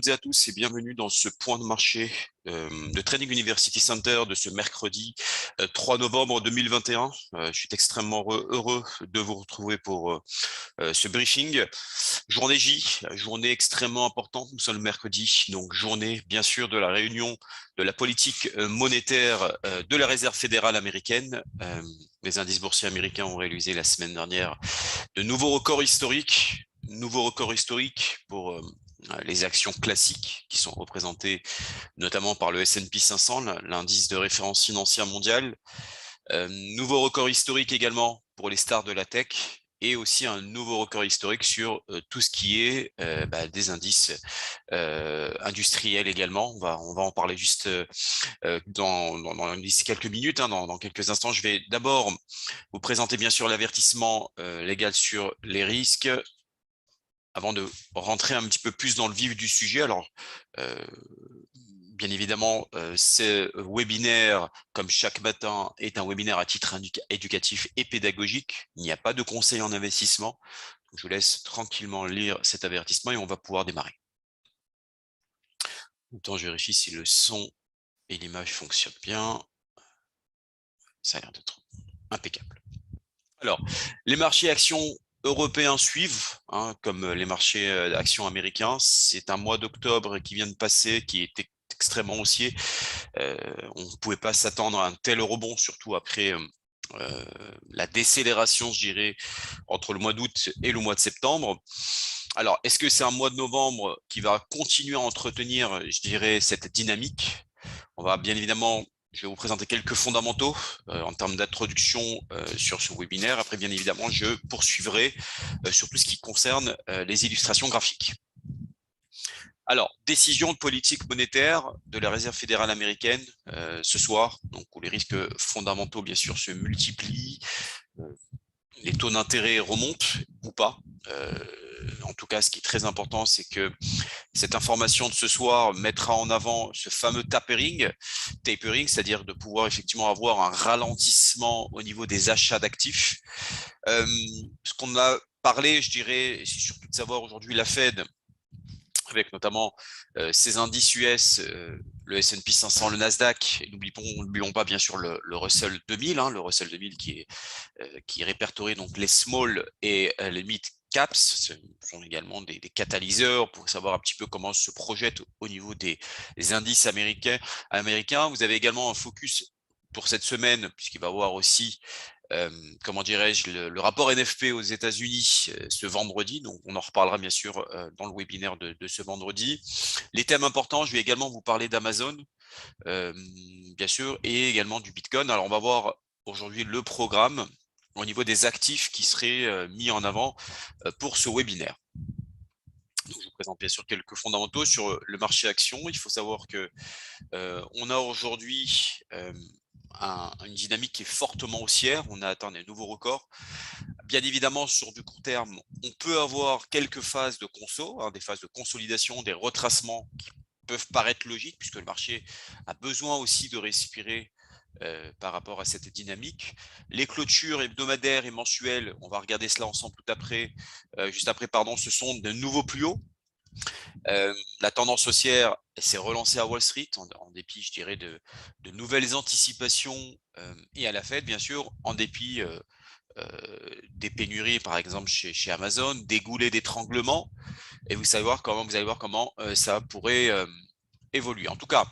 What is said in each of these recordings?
toutes et à tous et bienvenue dans ce point de marché de Trading University Center de ce mercredi 3 novembre 2021. Je suis extrêmement heureux de vous retrouver pour ce briefing. Journée J, journée extrêmement importante, nous sommes le mercredi, donc journée bien sûr de la réunion de la politique monétaire de la Réserve fédérale américaine. Les indices boursiers américains ont réalisé la semaine dernière de nouveaux records historiques. Pour les actions classiques qui sont représentées notamment par le S&P 500, l'indice de référence financière mondiale. Nouveau record historique également pour les stars de la tech et aussi un nouveau record historique sur tout ce qui est des indices industriels également. On va en parler juste d'ici quelques minutes, dans quelques instants. Je vais d'abord vous présenter bien sûr l'avertissement légal sur les risques, avant de rentrer un petit peu plus dans le vif du sujet. Alors, bien évidemment, ce webinaire, comme chaque matin, est un webinaire à titre éducatif et pédagogique. Il n'y a pas de conseil en investissement. Je vous laisse tranquillement lire cet avertissement et on va pouvoir démarrer. En même temps, je vérifie si le son et l'image fonctionnent bien. Ça a l'air d'être impeccable. Alors, les marchés actions européens suivent, comme les marchés actions américains. C'est un mois d'octobre qui vient de passer, qui était extrêmement haussier. On ne pouvait pas s'attendre à un tel rebond, surtout après la décélération, je dirais, entre le mois d'août et le mois de septembre. Alors, est-ce que c'est un mois de novembre qui va continuer à entretenir, je dirais, cette dynamique? On va bien évidemment... Je vais vous présenter quelques fondamentaux en termes d'introduction sur ce webinaire. Après, bien évidemment, je poursuivrai sur tout ce qui concerne les illustrations graphiques. Alors, décision de politique monétaire de la Réserve fédérale américaine ce soir, donc où les risques fondamentaux, bien sûr, se multiplient. Les taux d'intérêt remontent ou pas. En tout cas, ce qui est très important, c'est que cette information de ce soir mettra en avant ce fameux tapering, c'est-à-dire de pouvoir effectivement avoir un ralentissement au niveau des achats d'actifs. Ce qu'on a parlé, je dirais, c'est surtout de savoir aujourd'hui la Fed, avec notamment ces indices US, le S&P 500, le Nasdaq, et n'oublions pas bien sûr le Russell 2000, le Russell 2000 qui répertorie donc les small et les mid caps. Ce sont également des catalyseurs pour savoir un petit peu comment se projette au niveau des indices américains. Vous avez également un focus pour cette semaine, puisqu'il va y avoir aussi comment dirais-je, le rapport NFP aux États-Unis ce vendredi. Donc, on en reparlera bien sûr dans le webinaire de ce vendredi. Les thèmes importants, je vais également vous parler d'Amazon, bien sûr, et également du Bitcoin. Alors, on va voir aujourd'hui le programme au niveau des actifs qui seraient mis en avant pour ce webinaire. Donc, je vous présente bien sûr quelques fondamentaux sur le marché action. Il faut savoir que on a aujourd'hui une dynamique qui est fortement haussière. On a atteint des nouveaux records. Bien évidemment, sur du court terme, on peut avoir quelques phases de conso, des phases de consolidation, des retracements qui peuvent paraître logiques, puisque le marché a besoin aussi de respirer par rapport à cette dynamique. Les clôtures hebdomadaires et mensuelles, on va regarder cela ensemble juste après, ce sont de nouveaux plus hauts. La tendance haussière s'est relancée à Wall Street en dépit, je dirais, de nouvelles anticipations et à la Fed, bien sûr, en dépit des pénuries, par exemple, chez Amazon, des goulets d'étranglement. Et vous allez voir comment ça pourrait évoluer. En tout cas,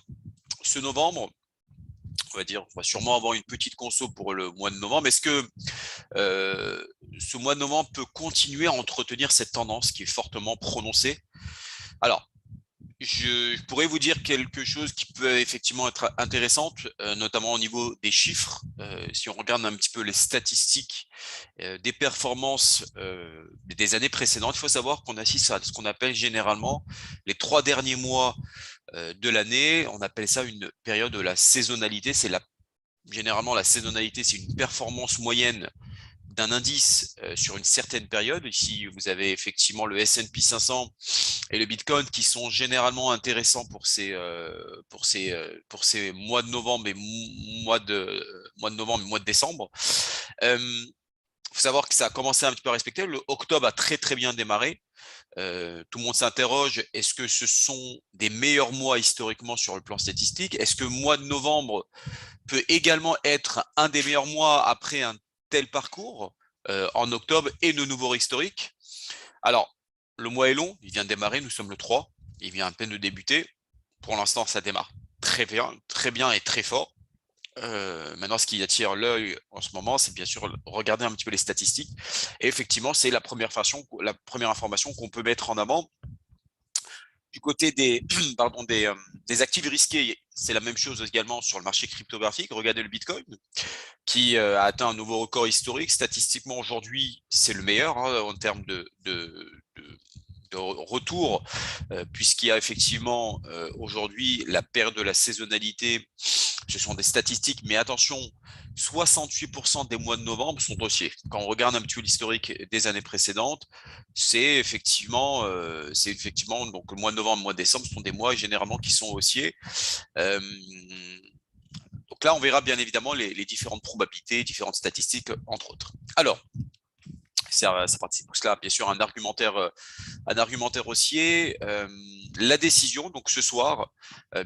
ce novembre, on va sûrement avoir une petite conso pour le mois de novembre. Est-ce que ce mois de novembre peut continuer à entretenir cette tendance qui est fortement prononcée? Alors, je pourrais vous dire quelque chose qui peut effectivement être intéressante, notamment au niveau des chiffres. Si on regarde un petit peu les statistiques des performances des années précédentes, il faut savoir qu'on assiste à ce qu'on appelle généralement les 3 derniers mois de l'année. On appelle ça une période de la saisonnalité. Généralement, la saisonnalité, c'est une performance moyenne d'un indice sur une certaine période. Ici, vous avez effectivement le S&P 500 et le Bitcoin qui sont généralement intéressants pour ces mois de novembre et mois de décembre. Il faut savoir que ça a commencé un petit peu à respecter. Le octobre a très très bien démarré. tout le monde s'interroge, est-ce que ce sont des meilleurs mois historiquement sur le plan statistique? Est-ce que le mois de novembre peut également être un des meilleurs mois après un tel parcours en octobre et de nouveau historique? Alors, le mois est long, il vient de démarrer, nous sommes le 3, il vient à peine de débuter. Pour l'instant, ça démarre très bien et très fort. Maintenant, ce qui attire l'œil en ce moment, c'est bien sûr regarder un petit peu les statistiques. Et effectivement, c'est la première information qu'on peut mettre en avant. Du côté des, pardon, des actifs risqués, c'est la même chose également sur le marché cryptographique. Regardez le Bitcoin qui a atteint un nouveau record historique. Statistiquement, aujourd'hui, c'est le meilleur en termes de retour, puisqu'il y a effectivement aujourd'hui la perte de la saisonnalité. Ce sont des statistiques, mais attention, 68% des mois de novembre sont haussiers. Quand on regarde un petit peu l'historique des années précédentes, c'est effectivement donc le mois de novembre, le mois de décembre, ce sont des mois généralement qui sont haussiers. Euh, donc là, on verra bien évidemment les différentes probabilités, différentes statistiques, entre autres. Alors, ça participe tout cela, bien sûr, un argumentaire haussier. La décision, donc ce soir,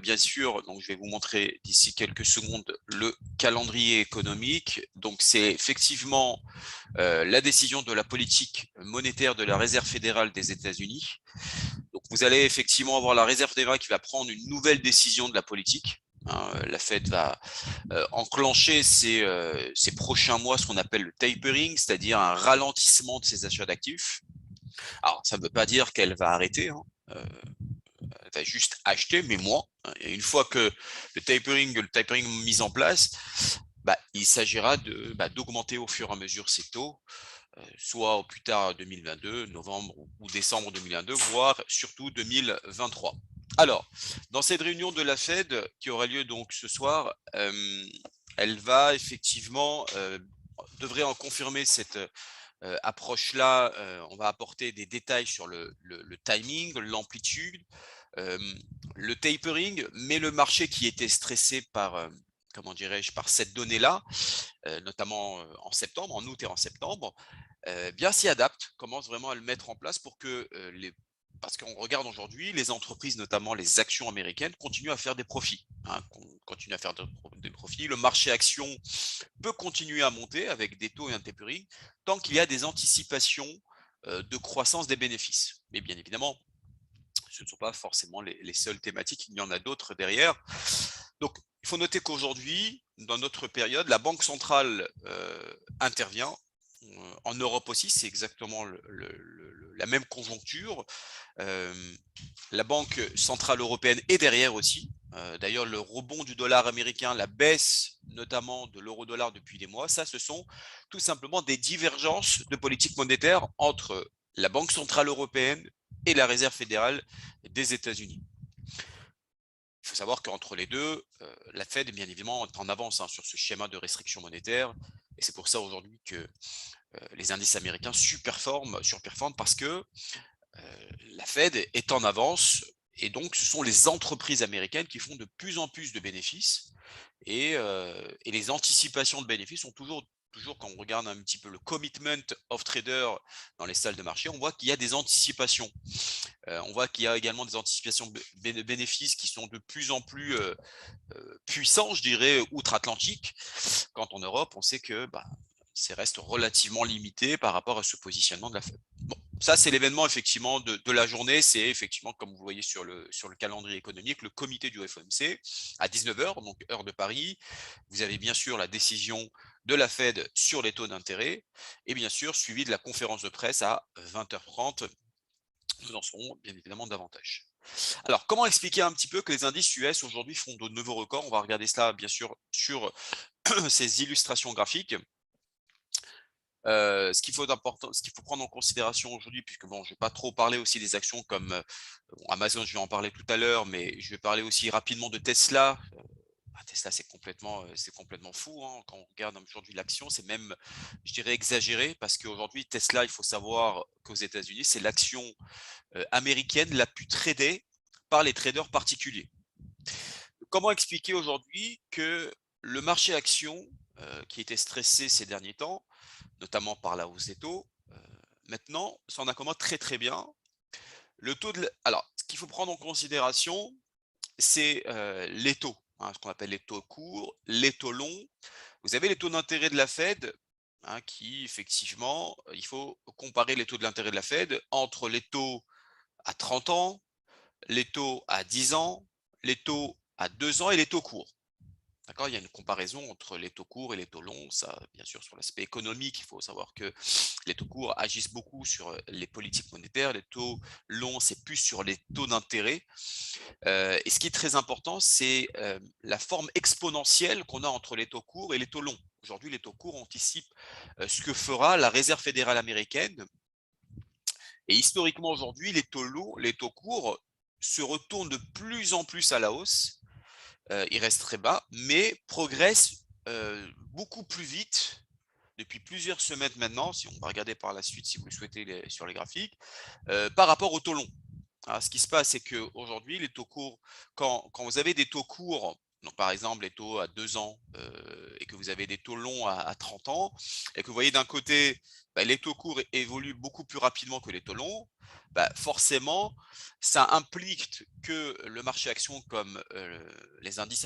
bien sûr, donc je vais vous montrer d'ici quelques secondes le calendrier économique. Donc c'est effectivement la décision de la politique monétaire de la Réserve fédérale des États-Unis. Donc vous allez effectivement avoir la Réserve fédérale qui va prendre une nouvelle décision de la politique. La Fed va enclencher ces prochains mois ce qu'on appelle le tapering, c'est-à-dire un ralentissement de ses achats d'actifs. Alors, ça ne veut pas dire qu'elle va arrêter, elle va juste acheter, mais moins. Et une fois que le tapering mis en place, il s'agira d'augmenter au fur et à mesure ces taux, soit au plus tard 2022, novembre ou décembre 2022, voire surtout 2023. Alors, dans cette réunion de la Fed qui aura lieu donc ce soir, elle va effectivement devrait en confirmer cette approche-là. On va apporter des détails sur le timing, l'amplitude, le tapering, mais le marché qui était stressé par comment dirais-je, par cette donnée-là, notamment en septembre, en août et en septembre, bien s'y adapte, commence vraiment à le mettre en place pour que parce qu'on regarde aujourd'hui, les entreprises, notamment les actions américaines, continuent à faire des profits. Continuent à faire des profits. Le marché action peut continuer à monter avec des taux et un tapering tant qu'il y a des anticipations de croissance des bénéfices. Mais bien évidemment, ce ne sont pas forcément les seules thématiques, il y en a d'autres derrière. Donc, il faut noter qu'aujourd'hui, dans notre période, la Banque centrale intervient. En Europe aussi, c'est exactement la même conjoncture. La Banque centrale européenne est derrière aussi. D'ailleurs, le rebond du dollar américain, la baisse notamment de l'euro-dollar depuis des mois, ça, ce sont tout simplement des divergences de politique monétaire entre la Banque centrale européenne et la Réserve fédérale des États-Unis. Il faut savoir qu'entre les deux, la Fed, bien évidemment, est en avance sur ce schéma de restriction monétaire. Et c'est pour ça aujourd'hui que les indices américains surperforment parce que la Fed est en avance. Et donc, ce sont les entreprises américaines qui font de plus en plus de bénéfices. Et les anticipations de bénéfices sont toujours quand on regarde un petit peu le commitment of trader dans les salles de marché, on voit qu'il y a des anticipations. On voit qu'il y a également des anticipations de bénéfices qui sont de plus en plus puissants, je dirais, outre-Atlantique. Quand en Europe, on sait que ça reste relativement limité par rapport à ce positionnement de la Fed. Bon, ça, c'est l'événement effectivement de la journée. C'est effectivement, comme vous voyez sur le calendrier économique, le comité du FOMC à 19h, donc heure de Paris. Vous avez bien sûr la décision de la Fed sur les taux d'intérêt et bien sûr suivi de la conférence de presse à 20h30. Nous en saurons bien évidemment davantage. Alors, comment expliquer un petit peu que les indices US aujourd'hui font de nouveaux records? On va regarder cela bien sûr sur ces illustrations graphiques. Ce qu'il faut prendre en considération aujourd'hui, puisque bon, je ne vais pas trop parler aussi des actions comme Amazon, je vais en parler tout à l'heure, mais je vais parler aussi rapidement de Tesla. Tesla, c'est complètement fou. Quand on regarde aujourd'hui l'action, c'est même, je dirais, exagéré, parce qu'aujourd'hui, Tesla, il faut savoir qu'aux États-Unis, c'est l'action américaine la plus tradée par les traders particuliers. Comment expliquer aujourd'hui que le marché action, qui était stressé ces derniers temps, notamment par la hausse des taux, maintenant s'en accommode très très bien Le taux de alors, ce qu'il faut prendre en considération, c'est, les taux, hein, ce qu'on appelle les taux courts, les taux longs. Vous avez les taux d'intérêt de la Fed, hein, qui effectivement, il faut comparer les taux de l'intérêt de la Fed entre les taux à 30 ans, les taux à 10 ans, les taux à 2 ans et les taux courts. D'accord? Il y a une comparaison entre les taux courts et les taux longs. Ça, bien sûr, sur l'aspect économique, il faut savoir que les taux courts agissent beaucoup sur les politiques monétaires. Les taux longs, c'est plus sur les taux d'intérêt. Et ce qui est très important, c'est la forme exponentielle qu'on a entre les taux courts et les taux longs. Aujourd'hui, les taux courts anticipent ce que fera la Réserve fédérale américaine. Et historiquement, aujourd'hui, les taux longs, les taux courts se retournent de plus en plus à la hausse. Ils restent très bas, mais progressent beaucoup plus vite depuis plusieurs semaines maintenant, si on va regarder par la suite, si vous le souhaitez, sur les graphiques, par rapport aux taux longs. Alors, ce qui se passe, c'est qu'aujourd'hui, les taux courts, quand vous avez des taux courts, donc par exemple les taux à 2 ans, et que vous avez des taux longs à 30 ans, et que vous voyez d'un côté, bah, les taux courts évoluent beaucoup plus rapidement que les taux longs, bah, forcément, ça implique que le marché action comme les indices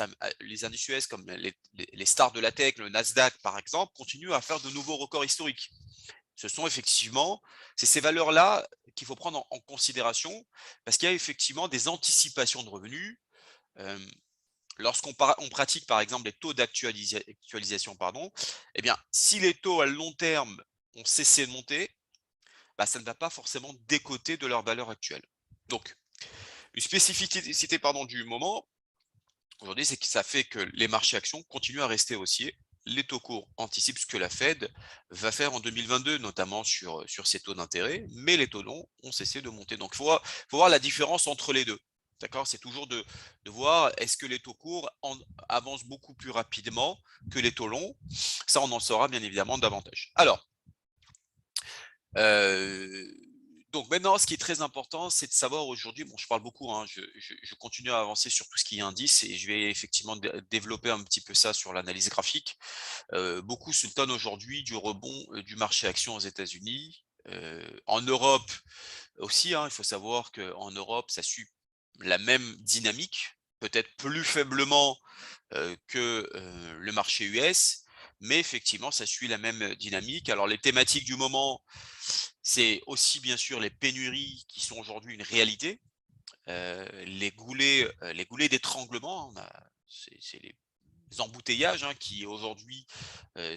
US, comme les stars de la tech, le Nasdaq par exemple, continuent à faire de nouveaux records historiques. Ce sont effectivement, c'est ces valeurs-là qu'il faut prendre en considération parce qu'il y a effectivement des anticipations de revenus. Hem, Lorsqu'on on pratique par exemple les taux d'actualisation, pardon, eh bien, si les taux à long terme ont cessé de monter, bah, ça ne va pas forcément décoter de leur valeur actuelle. Donc, une spécificité pardon, du moment, aujourd'hui, c'est que ça fait que les marchés actions continuent à rester haussiers. Les taux courts anticipent ce que la Fed va faire en 2022, notamment sur ses taux d'intérêt, mais les taux longs ont cessé de monter. Donc, faut voir la différence entre les deux. D'accord? C'est toujours de voir est-ce que les taux courts avancent beaucoup plus rapidement que les taux longs. Ça, on en saura bien évidemment davantage. Alors, Heu, donc maintenant, ce qui est très important, c'est de savoir aujourd'hui, bon, je parle beaucoup, hein, je continue à avancer sur tout ce qui est indice et je vais effectivement développer un petit peu ça sur l'analyse graphique. Beaucoup se tonnent aujourd'hui du rebond, du marché action aux États-Unis, en Europe aussi, hein. Il faut savoir qu'en Europe, ça suit la même dynamique, peut-être plus faiblement que le marché US, mais effectivement, ça suit la même dynamique. Alors, les thématiques du moment, c'est aussi bien sûr les pénuries qui sont aujourd'hui une réalité, les goulets d'étranglement, hein, c'est les embouteillages hein, qui aujourd'hui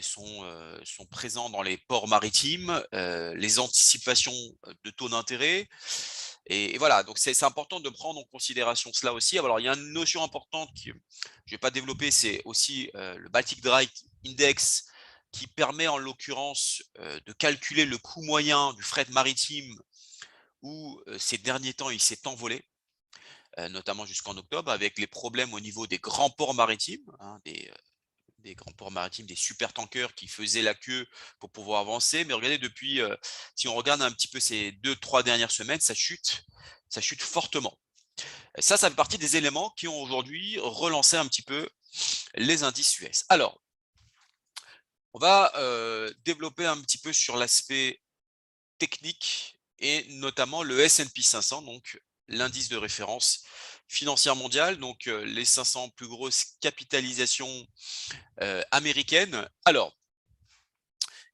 sont présents dans les ports maritimes, les anticipations de taux d'intérêt. Et voilà, donc c'est important de prendre en considération cela aussi. Alors, il y a une notion importante que je ne vais pas développer, c'est aussi le Baltic Dry Index qui permet en l'occurrence de calculer le coût moyen du fret maritime où ces derniers temps il s'est envolé, notamment jusqu'en octobre, avec les problèmes au niveau des grands ports maritimes, hein, des grands ports maritimes, des supertankers qui faisaient la queue pour pouvoir avancer. Mais regardez, depuis, si on regarde un petit peu ces 2-3 dernières semaines, ça chute fortement. Et ça fait partie des éléments qui ont aujourd'hui relancé un petit peu les indices US. Alors, on va développer un petit peu sur l'aspect technique et notamment le S&P 500, donc l'indice de référence financière mondiale, donc les 500 plus grosses capitalisations américaines. Alors,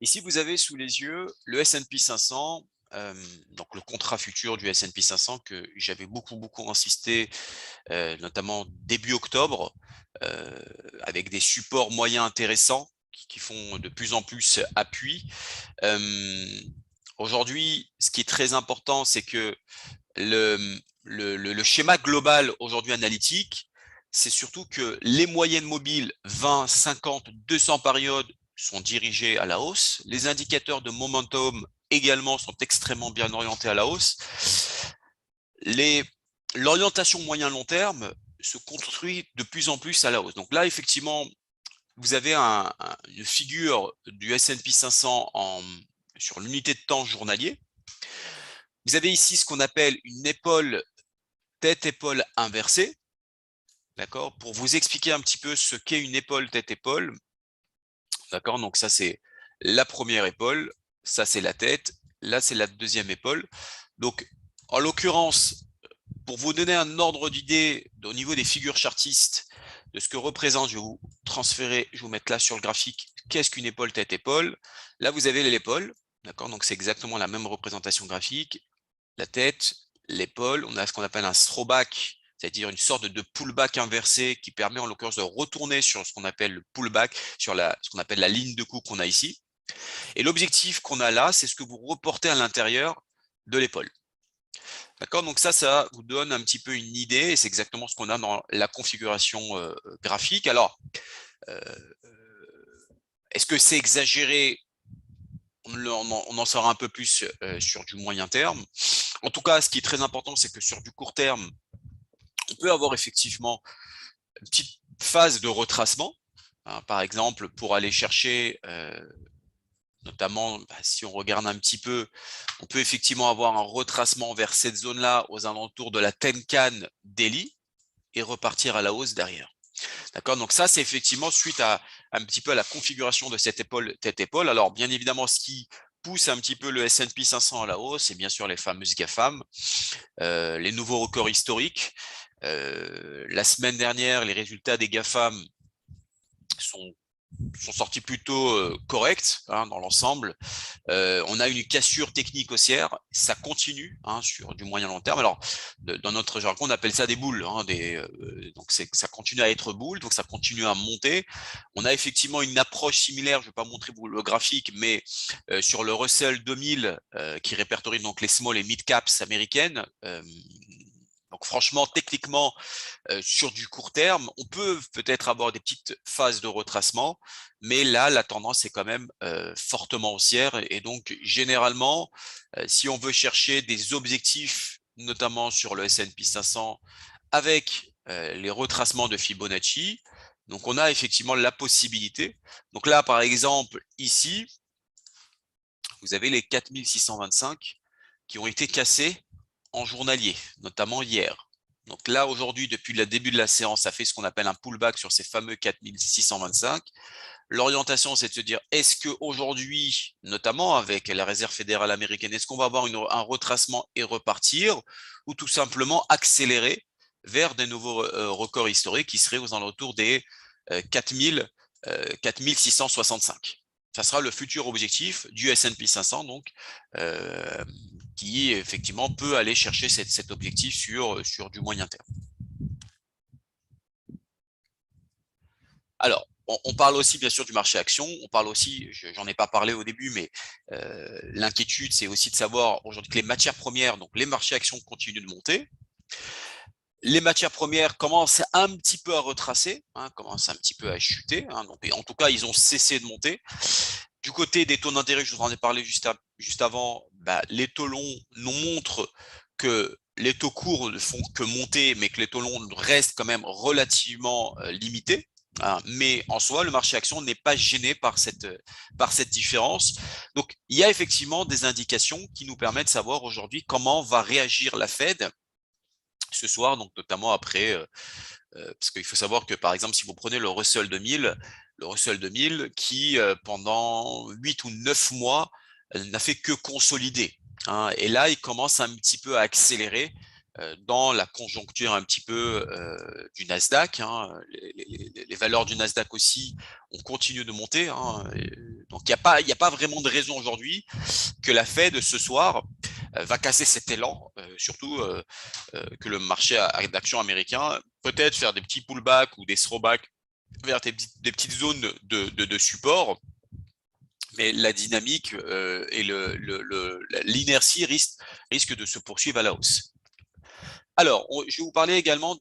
ici, vous avez sous les yeux le S&P 500, donc le contrat futur du S&P 500 que j'avais beaucoup insisté, notamment début octobre, avec des supports moyens intéressants qui font de plus en plus appui. Aujourd'hui, ce qui est très important, c'est que le schéma global aujourd'hui analytique, c'est surtout que les moyennes mobiles 20, 50, 200 périodes sont dirigées à la hausse. Les indicateurs de momentum également sont extrêmement bien orientés à la hausse. L'orientation moyen-long terme se construit de plus en plus à la hausse. Donc là, effectivement, vous avez une figure du S&P 500 sur l'unité de temps journalier. Vous avez ici ce qu'on appelle une épaule tête-épaule inversée. D'accord? Pour vous expliquer un petit peu ce qu'est une épaule tête-épaule. D'accord? Donc ça, c'est la première épaule. Ça, c'est la tête. Là, c'est la deuxième épaule. Donc, En l'occurrence, pour vous donner un ordre d'idée au niveau des figures chartistes, de ce que représente, je vais vous transférer, je vais vous mettre là sur le graphique, qu'est-ce qu'une épaule tête-épaule. Là, vous avez l'épaule, d'accord? Donc, c'est exactement la même représentation graphique. La tête, l'épaule, on a ce qu'on appelle un throwback, c'est-à-dire une sorte de pullback inversé qui permet en l'occurrence de retourner sur ce qu'on appelle le pullback, sur ce qu'on appelle la ligne de coup qu'on a ici. Et l'objectif qu'on a là, c'est ce que vous reportez à l'intérieur de l'épaule. D'accord, donc ça vous donne un petit peu une idée, et c'est exactement ce qu'on a dans la configuration graphique. Alors, euh, est-ce que c'est exagéré? On en saura un peu plus sur du moyen terme. En tout cas, ce qui est très important, c'est que sur du court terme, on peut avoir effectivement une petite phase de retracement. Hein, par exemple, pour aller chercher, notamment si on regarde un petit peu, on peut effectivement avoir un retracement vers cette zone-là aux alentours de la Tenkan Daily et repartir à la hausse derrière. D'accord, donc ça, c'est effectivement suite à un petit peu à la configuration de cette épaule, tête-épaule. Alors, bien évidemment, ce qui pousse un petit peu le S&P 500 à la hausse, c'est bien sûr les fameuses GAFAM, les nouveaux records historiques. La semaine dernière, les résultats des GAFAM sont sortis plutôt corrects hein, dans l'ensemble. On a une cassure technique haussière, ça continue hein, sur du moyen long terme. Alors, dans notre jargon, on appelle ça des boules. Hein, donc, ça continue à être boule, donc ça continue à monter. On a effectivement une approche similaire, je ne vais pas montrer vous le graphique, mais sur le Russell 2000 qui répertorie donc les small et mid caps américaines. Donc franchement, techniquement, sur du court terme, on peut peut-être avoir des petites phases de retracement, mais là, la tendance est quand même fortement haussière. Et donc, généralement, si on veut chercher des objectifs, notamment sur le S&P 500, avec les retracements de Fibonacci, donc on a effectivement la possibilité. Donc là, par exemple, ici, vous avez les 4625 qui ont été cassés en journalier, notamment hier. Donc là, aujourd'hui, depuis le début de la séance, ça fait ce qu'on appelle un pullback sur ces fameux 4625. L'orientation, c'est de se dire, est-ce qu'aujourd'hui, notamment avec la Réserve fédérale américaine, est-ce qu'on va avoir un retracement et repartir, ou tout simplement accélérer vers des nouveaux records historiques qui seraient aux alentours des 4665. Ça sera le futur objectif du S&P 500, donc, qui effectivement peut aller chercher cet objectif sur du moyen terme. Alors, on parle aussi bien sûr du marché action, on parle aussi, j'en ai pas parlé au début, mais l'inquiétude c'est aussi de savoir aujourd'hui que les matières premières, donc les marchés actions continuent de monter. Les matières premières commencent un petit peu à retracer, hein, commencent un petit peu à chuter, hein, donc, en tout cas ils ont cessé de monter. Du côté des taux d'intérêt, je vous en ai parlé juste avant, les taux longs nous montrent que les taux courts ne font que monter, mais que les taux longs restent quand même relativement limités. Hein, mais en soi, le marché action n'est pas gêné par cette différence. Donc, il y a effectivement des indications qui nous permettent de savoir aujourd'hui comment va réagir la Fed ce soir, donc notamment après parce qu'il faut savoir que, par exemple, si vous prenez le Russell 2000 qui, pendant 8 ou 9 mois, n'a fait que consolider. Hein, et là, il commence un petit peu à accélérer dans la conjoncture un petit peu du Nasdaq. Hein, les valeurs du Nasdaq aussi, on continue de monter. Hein, donc, il n'y a pas vraiment de raison aujourd'hui que la Fed, ce soir, va casser cet élan, surtout que le marché d'actions américain, peut-être faire des petits pullbacks ou des throwbacks vers des petites zones de support, mais la dynamique et l'inertie risque de se poursuivre à la hausse. Alors, je vais vous parler également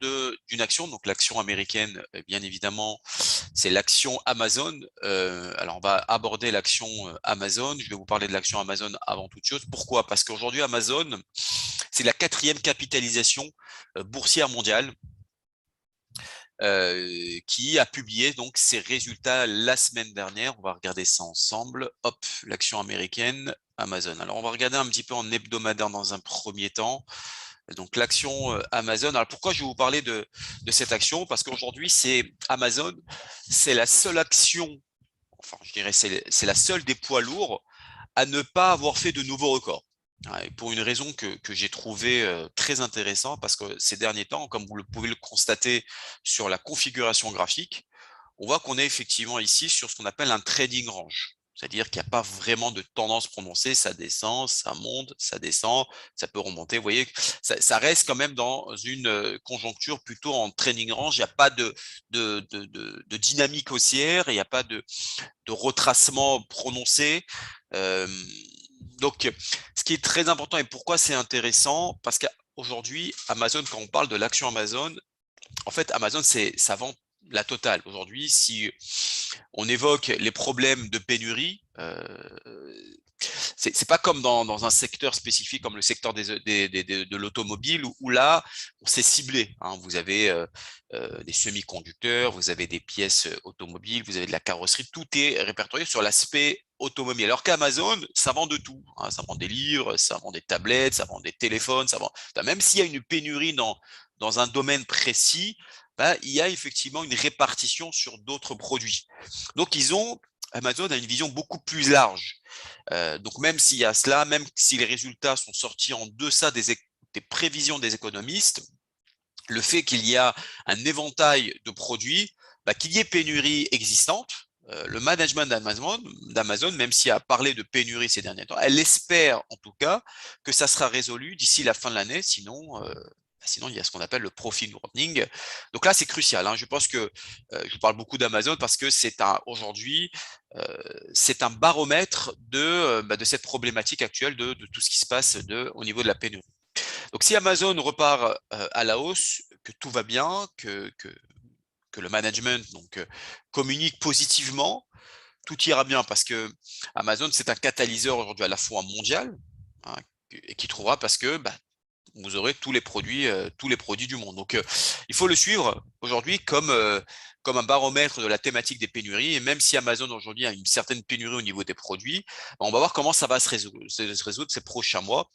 d'une action, donc l'action américaine, bien évidemment, c'est l'action Amazon. Alors, on va aborder l'action Amazon. Je vais vous parler de l'action Amazon avant toute chose. Pourquoi? Parce qu'aujourd'hui, Amazon, c'est la 4e capitalisation boursière mondiale qui a publié donc ses résultats la semaine dernière. On va regarder ça ensemble. Hop, l'action américaine Amazon. Alors, on va regarder un petit peu en hebdomadaire dans un premier temps. Donc l'action Amazon. Alors pourquoi je vais vous parler de cette action? Parce qu'aujourd'hui, Amazon, c'est la seule action, enfin je dirais c'est la seule des poids lourds à ne pas avoir fait de nouveaux records. Et pour une raison que j'ai trouvé très intéressant, parce que ces derniers temps, comme vous le pouvez le constater sur la configuration graphique, on voit qu'on est effectivement ici sur ce qu'on appelle un trading range. C'est-à-dire qu'il n'y a pas vraiment de tendance prononcée, ça descend, ça monte, ça descend, ça peut remonter. Vous voyez, ça reste quand même dans une conjoncture plutôt en trading range. Il n'y a pas de dynamique haussière, il n'y a pas de retracement prononcé. Euh, donc, ce qui est très important et pourquoi c'est intéressant, parce qu'aujourd'hui, Amazon, quand on parle de l'action Amazon, en fait, Amazon, ça vend la totale. Aujourd'hui, si on évoque les problèmes de pénurie, c'est pas comme dans un secteur spécifique comme le secteur de l'automobile où là, on s'est ciblé. Hein. Vous avez des semi-conducteurs, vous avez des pièces automobiles, vous avez de la carrosserie, tout est répertorié sur l'aspect automobile. Alors qu'Amazon, ça vend de tout. Hein. Ça vend des livres, ça vend des tablettes, ça vend des téléphones, ça vend. Même s'il y a une pénurie dans un domaine précis, bah, il y a effectivement une répartition sur d'autres produits. Donc, Amazon a une vision beaucoup plus large. Donc, même s'il y a cela, même si les résultats sont sortis en deçà des prévisions des économistes, le fait qu'il y a un éventail de produits, bah, qu'il y ait pénurie existante, le management d'Amazon, même s'il a parlé de pénurie ces derniers temps, elle espère en tout cas que ça sera résolu d'ici la fin de l'année, sinon il y a ce qu'on appelle le profit warning. Donc là, c'est crucial. Hein. Je pense que je vous parle beaucoup d'Amazon parce que aujourd'hui, c'est un baromètre de cette problématique actuelle de tout ce qui se passe au niveau de la pénurie. Donc si Amazon repart à la hausse, que tout va bien, que le management communique positivement, tout ira bien parce que Amazon, c'est un catalyseur aujourd'hui à la fois mondial, hein, et qui trouvera parce que bah, vous aurez tous les produits du monde. Donc, il faut le suivre aujourd'hui comme un baromètre de la thématique des pénuries. Et même si Amazon aujourd'hui a une certaine pénurie au niveau des produits, on va voir comment ça va se résoudre ces prochains mois.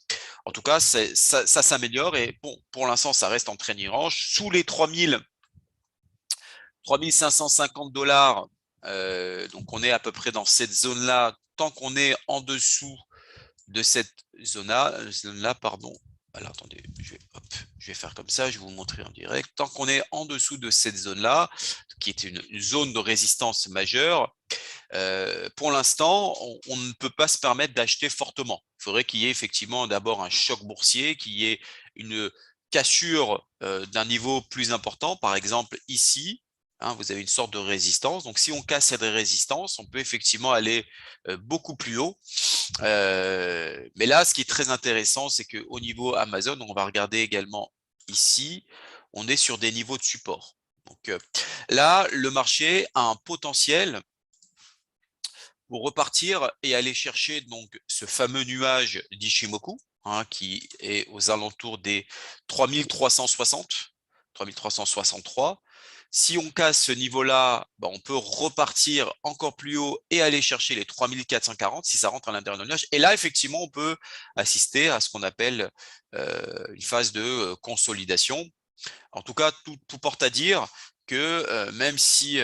En tout cas, ça s'améliore et bon, pour l'instant, ça reste en training range. Sous les 3550 $, donc on est à peu près dans cette zone-là. Tant qu'on est en dessous de cette zone-là, pardon. Alors attendez, je vais faire comme ça, je vais vous montrer en direct. Tant qu'on est en dessous de cette zone-là, qui est une zone de résistance majeure, pour l'instant, on ne peut pas se permettre d'acheter fortement. Il faudrait qu'il y ait effectivement d'abord un choc boursier, qu'il y ait une cassure d'un niveau plus important. Par exemple, ici, hein, vous avez une sorte de résistance. Donc, si on casse cette résistance, on peut effectivement aller beaucoup plus haut. Mais là, ce qui est très intéressant, c'est qu'au niveau Amazon, on va regarder également ici, on est sur des niveaux de support. Donc là, le marché a un potentiel pour repartir et aller chercher donc ce fameux nuage d'Ishimoku, hein, qui est aux alentours des 3360, 3363. Si on casse ce niveau-là, bah, on peut repartir encore plus haut et aller chercher les 3440 si ça rentre à l'intérieur du nuage. Et là, effectivement, on peut assister à ce qu'on appelle une phase de consolidation. En tout cas, tout porte à dire que même si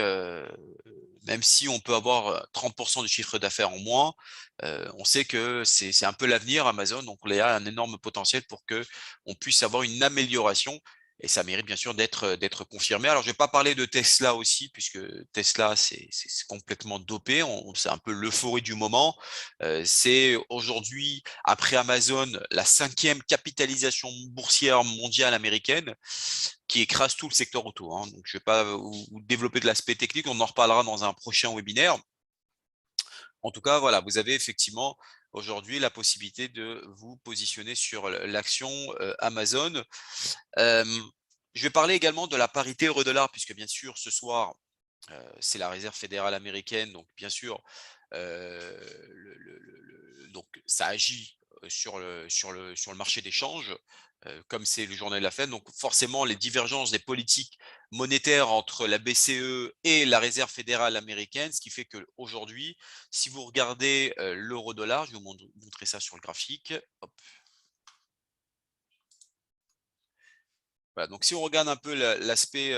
on peut avoir 30% du chiffre d'affaires en moins, on sait que c'est un peu l'avenir Amazon, donc il y a un énorme potentiel pour que on puisse avoir une amélioration et ça mérite bien sûr d'être confirmé. Alors je vais pas parler de Tesla aussi puisque Tesla c'est complètement dopé, c'est un peu l'euphorie du moment. C'est aujourd'hui après Amazon la 5e capitalisation boursière mondiale américaine qui écrase tout le secteur auto. Hein. Donc, je ne vais pas vous développer de l'aspect technique, on en reparlera dans un prochain webinaire. En tout cas, voilà, vous avez effectivement aujourd'hui la possibilité de vous positionner sur l'action Amazon. Je vais parler également de la parité euro-dollar, puisque bien sûr, ce soir, c'est la Réserve fédérale américaine, donc bien sûr, donc ça agit sur le marché des changes, comme c'est le journal de la Fed. Donc forcément, les divergences des politiques monétaires entre la BCE et la Réserve fédérale américaine, ce qui fait qu'aujourd'hui, si vous regardez l'euro-dollar, je vais vous montrer ça sur le graphique. Hop. Voilà, donc si on regarde un peu l'aspect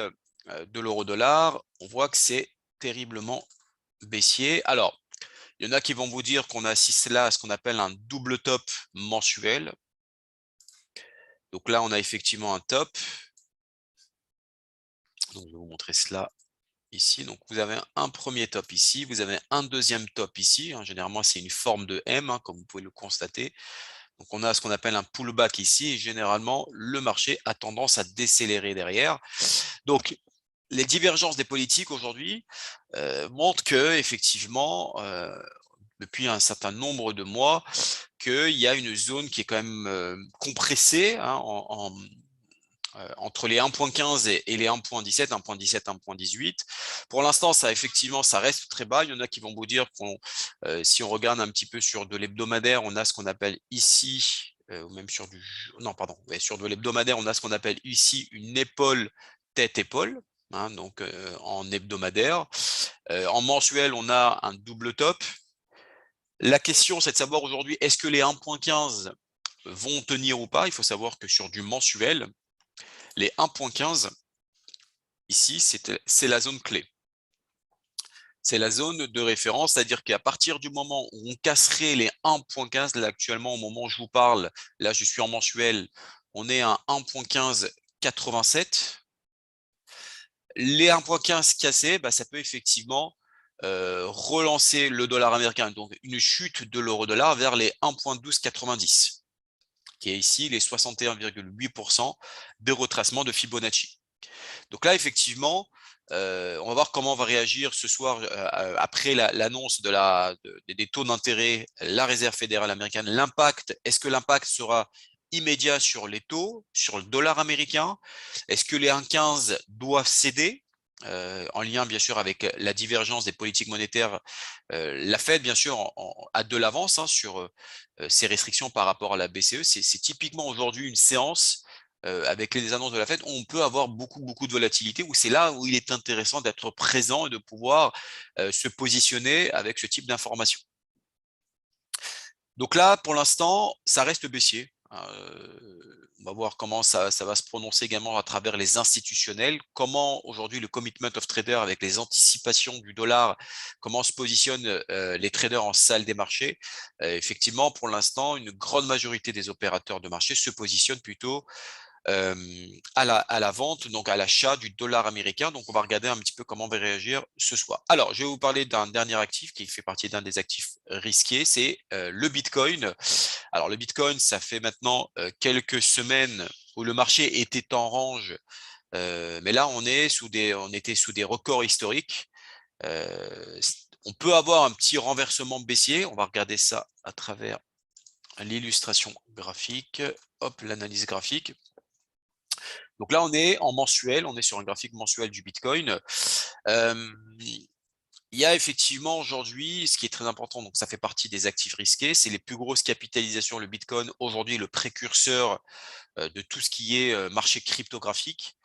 de l'euro-dollar, on voit que c'est terriblement baissier. Alors, Il y en a qui vont vous dire qu'on assiste là à ce qu'on appelle un double top mensuel. Donc là, on a effectivement un top. Donc, je vais vous montrer cela ici. Donc, vous avez un premier top ici, vous avez un deuxième top ici. Généralement, c'est une forme de M, comme vous pouvez le constater. Donc, on a ce qu'on appelle un pullback ici. Et généralement, le marché a tendance à décélérer derrière. Donc, les divergences des politiques aujourd'hui montrent que effectivement, depuis un certain nombre de mois, qu'il y a une zone qui est quand même compressée entre les 1.15 et les 1.17, 1.17, 1.18. Pour l'instant, ça effectivement, ça reste très bas. Il y en a qui vont vous dire qu'on, si on regarde un petit peu sur de l'hebdomadaire, on a ce qu'on appelle ici, ou même sur du, non, pardon, ouais, sur de l'hebdomadaire, on a ce qu'on appelle ici une épaule, tête-épaule. Donc en hebdomadaire. En mensuel, on a un double top. La question, c'est de savoir aujourd'hui, est-ce que les 1.15 vont tenir ou pas? Il faut savoir que sur du mensuel, les 1.15, ici, c'est la zone clé. C'est la zone de référence, c'est-à-dire qu'à partir du moment où on casserait les 1.15, là actuellement, au moment où je vous parle, là je suis en mensuel, on est à 1.1587. Les 1.15 cassés, ça peut effectivement relancer le dollar américain, donc une chute de l'euro-dollar vers les 1.1290, qui est ici les 61,8% de retracement de Fibonacci. Donc là, effectivement, on va voir comment on va réagir ce soir après l'annonce des taux d'intérêt, la Réserve fédérale américaine. L'impact, est-ce que l'impact sera immédiat sur les taux, sur le dollar américain? Est-ce que les 1,15 doivent céder? En lien bien sûr avec la divergence des politiques monétaires, la Fed bien sûr a de l'avance sur ces restrictions par rapport à la BCE. C'est typiquement aujourd'hui une séance avec les annonces de la Fed, on peut avoir beaucoup de volatilité, où c'est là où il est intéressant d'être présent et de pouvoir se positionner avec ce type d'information. Donc là, pour l'instant, ça reste baissier. On va voir comment ça va se prononcer également à travers les institutionnels. Comment aujourd'hui le commitment of trader avec les anticipations du dollar, comment se positionnent les traders en salle des marchés. Effectivement, pour l'instant, une grande majorité des opérateurs de marché se positionnent plutôt à la vente, donc à l'achat du dollar américain. Donc, on va regarder un petit peu comment on va réagir ce soir. Alors, je vais vous parler d'un dernier actif qui fait partie d'un des actifs risqués, c'est le Bitcoin. Alors, le Bitcoin, ça fait maintenant quelques semaines où le marché était en range, mais là, on était sous des records historiques. On peut avoir un petit renversement baissier. On va regarder ça à travers l'illustration graphique. Hop, l'analyse graphique. Donc là, on est en mensuel, on est sur un graphique mensuel du Bitcoin. Il y a effectivement aujourd'hui, ce qui est très important, donc ça fait partie des actifs risqués, c'est les plus grosses capitalisations. Le Bitcoin, aujourd'hui, le précurseur de tout ce qui est marché cryptographique.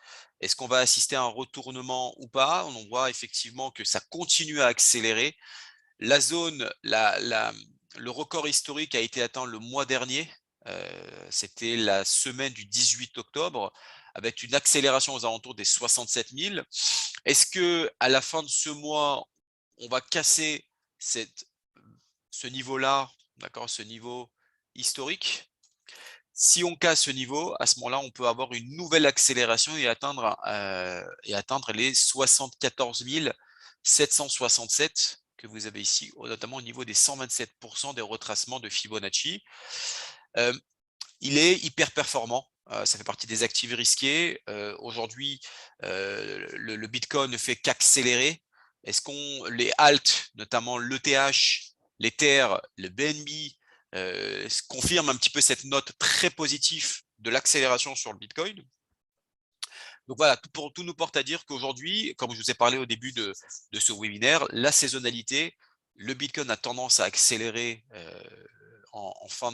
Est-ce qu'on va assister à un retournement ou pas? On voit effectivement que ça continue à accélérer. La zone, le record historique a été atteint le mois dernier. C'était la semaine du 18 octobre, avec une accélération aux alentours des 67 000. Est-ce que à la fin de ce mois, on va casser ce niveau-là, d'accord, ce niveau historique? Si on casse ce niveau, à ce moment-là, on peut avoir une nouvelle accélération et atteindre les 74 767 que vous avez ici, notamment au niveau des 127% des retracements de Fibonacci. Il est hyper performant. Ça fait partie des actifs risqués. Aujourd'hui, le Bitcoin ne fait qu'accélérer. Est-ce qu'on les alt, notamment l'ETH, l'Ether, le BNB, confirme un petit peu cette note très positive de l'accélération sur le Bitcoin? Donc voilà, tout nous porte à dire qu'aujourd'hui, comme je vous ai parlé au début de ce webinaire, la saisonnalité, le Bitcoin a tendance à accélérer en fin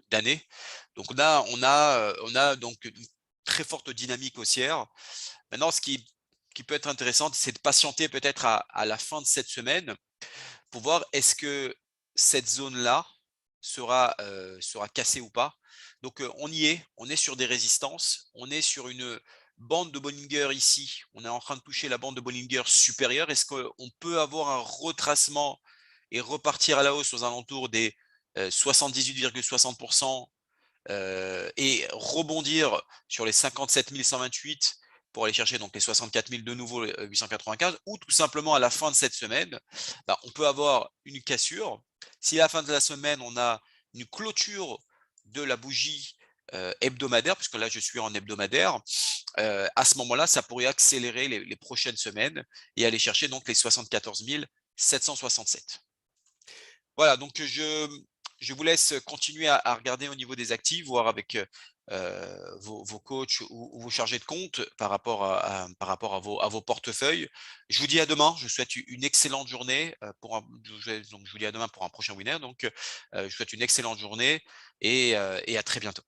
d'année. Donc là, on a donc une très forte dynamique haussière. Maintenant, qui peut être intéressant, c'est de patienter peut-être à la fin de cette semaine pour voir est-ce que cette zone-là sera cassée ou pas. Donc on y est, on est sur des résistances, on est sur une bande de Bollinger ici, on est en train de toucher la bande de Bollinger supérieure. Est-ce qu'on peut avoir un retracement et repartir à la hausse aux alentours des 78,60%, et rebondir sur les 57 128 pour aller chercher donc les 64 000 de nouveau, 895, ou tout simplement à la fin de cette semaine, bah, on peut avoir une cassure. Si à la fin de la semaine, on a une clôture de la bougie hebdomadaire, puisque là je suis en hebdomadaire, à ce moment-là, ça pourrait accélérer les prochaines semaines et aller chercher donc les 74 767. Voilà, donc je vous laisse continuer à regarder au niveau des actifs, voir avec vos coachs ou vos chargés de compte par rapport par rapport à vos portefeuilles. Je vous dis à demain. Je vous souhaite une excellente journée. Donc je vous dis à demain pour un prochain webinaire. Donc, je vous souhaite une excellente journée et à très bientôt.